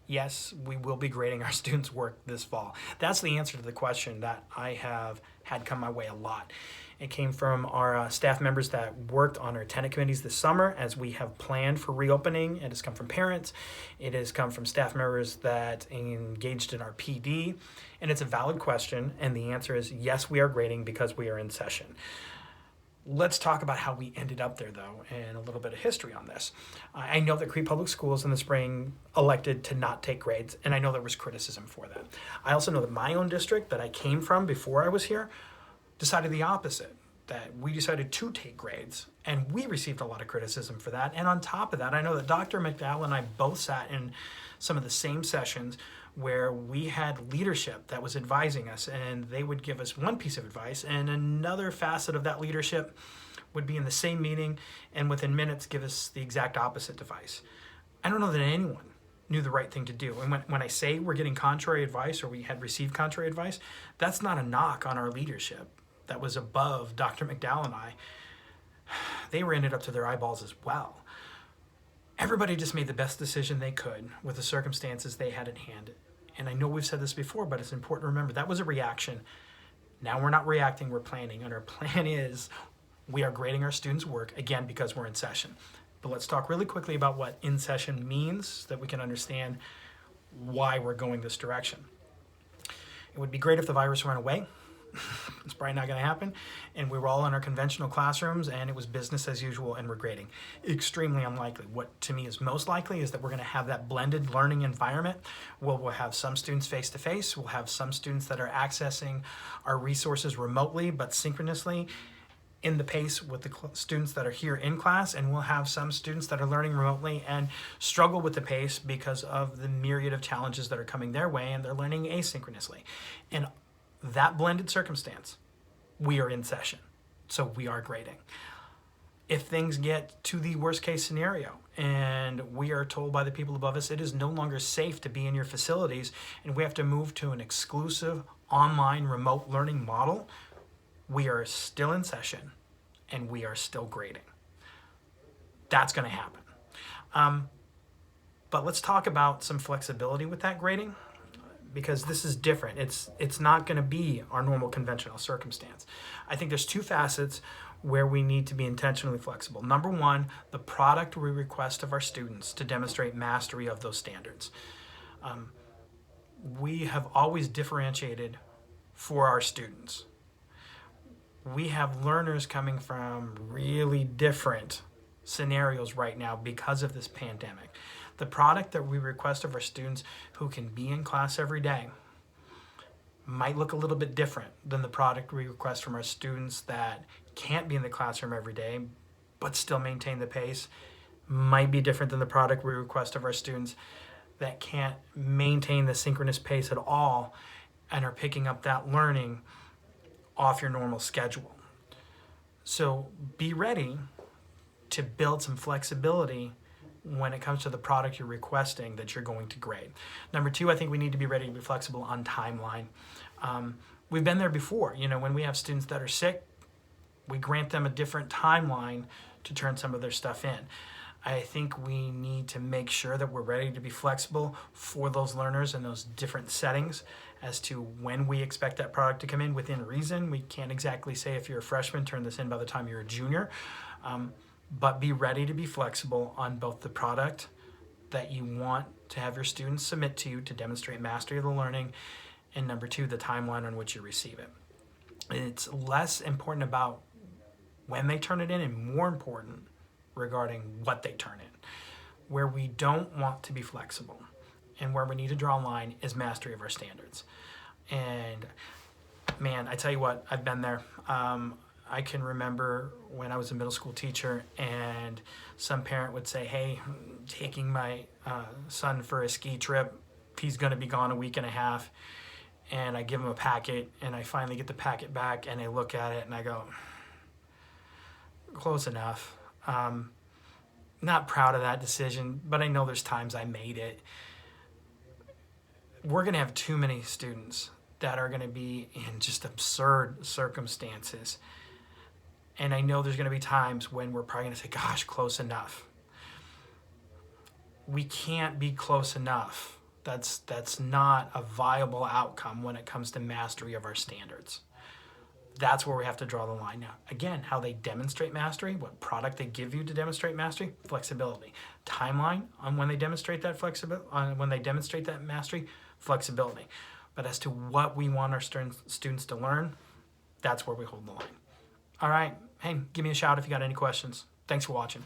yes, we will be grading our students' work this fall. That's the answer to the question that I have had come my way a lot. It came from our staff members that worked on our attendant committees this summer as we have planned for reopening. It has come from parents. It has come from staff members that engaged in our PD. And it's a valid question. And the answer is yes, we are grading because we are in session. Let's talk about how we ended up there, though, and a little bit of history on this. I know that Crete Public Schools in the spring elected to not take grades, and I know there was criticism for that. I also know that my own district that I came from before I was here decided the opposite, that we decided to take grades, and we received a lot of criticism for that. And on top of that, I know that Dr. McDowell and I both sat in some of the same sessions where we had leadership that was advising us, and they would give us one piece of advice, and another facet of that leadership would be in the same meeting and within minutes give us the exact opposite advice. I don't know that anyone knew the right thing to do. And when I say we're getting contrary advice or we had received contrary advice, that's not a knock on our leadership that was above Dr. McDowell and I. They were in it up to their eyeballs as well. Everybody just made the best decision they could with the circumstances they had at hand. And I know we've said this before, but it's important to remember that was a reaction. Now we're not reacting, we're planning. And our plan is we are grading our students' work, again, because we're in session. But let's talk really quickly about what in session means so that we can understand why we're going this direction. It would be great if the virus went away. It's probably not going to happen. And we were all in our conventional classrooms and it was business as usual and we're grading. Extremely unlikely. What to me is most likely is that we're going to have that blended learning environment. We'll have some students face-to-face. We'll have some students that are accessing our resources remotely but synchronously in the pace with the students that are here in class, and we'll have some students that are learning remotely and struggle with the pace because of the myriad of challenges that are coming their way and they're learning asynchronously. And that blended circumstance, we are in session, so we are grading. If things get to the worst case scenario and we are told by the people above us it is no longer safe to be in your facilities and we have to move to an exclusive online remote learning model, we are still in session and we are still grading. That's going to happen. But let's talk about some flexibility with that grading, because this is different. It's not going to be our normal conventional circumstance. I think there's two facets where we need to be intentionally flexible. Number one, the product we request of our students to demonstrate mastery of those standards. We have always differentiated for our students. We have learners coming from really different scenarios right now because of this pandemic. The product that we request of our students who can be in class every day might look a little bit different than the product we request from our students that can't be in the classroom every day but still maintain the pace. Might be different than the product we request of our students that can't maintain the synchronous pace at all and are picking up that learning off your normal schedule. So be ready to build some flexibility when it comes to the product you're requesting that you're going to grade. Number two, I think we need to be ready to be flexible on timeline. We've been there before. When we have students that are sick, we grant them a different timeline to turn some of their stuff in. I think we need to make sure that we're ready to be flexible for those learners in those different settings as to when we expect that product to come in within reason. We can't exactly say if you're a freshman, turn this in by the time you're a junior. But be ready to be flexible on both the product that you want to have your students submit to you to demonstrate mastery of the learning, and number two, the timeline on which you receive it. It's less important about when they turn it in and more important regarding what they turn in. Where we don't want to be flexible and where we need to draw a line is mastery of our standards. And man, I tell you what, I've been there. I can remember when I was a middle school teacher and some parent would say, hey, I'm taking my son for a ski trip. He's going to be gone a week and a half. And I give him a packet and I finally get the packet back and I look at it and I go, close enough. Not proud of that decision, but I know there's times I made it. We're going to have too many students that are going to be in just absurd circumstances. And I know there's going to be times when we're probably going to say, gosh, close enough. We can't be close enough That's not a viable outcome when it comes to mastery of our standards. That's where we have to draw the line. Now, again, how they demonstrate mastery, what product they give you to demonstrate mastery, flexibility. Timeline on when they demonstrate that mastery, flexibility. But as to what we want our students to learn, that's where we hold the line. All right. Hey, give me a shout if you got any questions. Thanks for watching.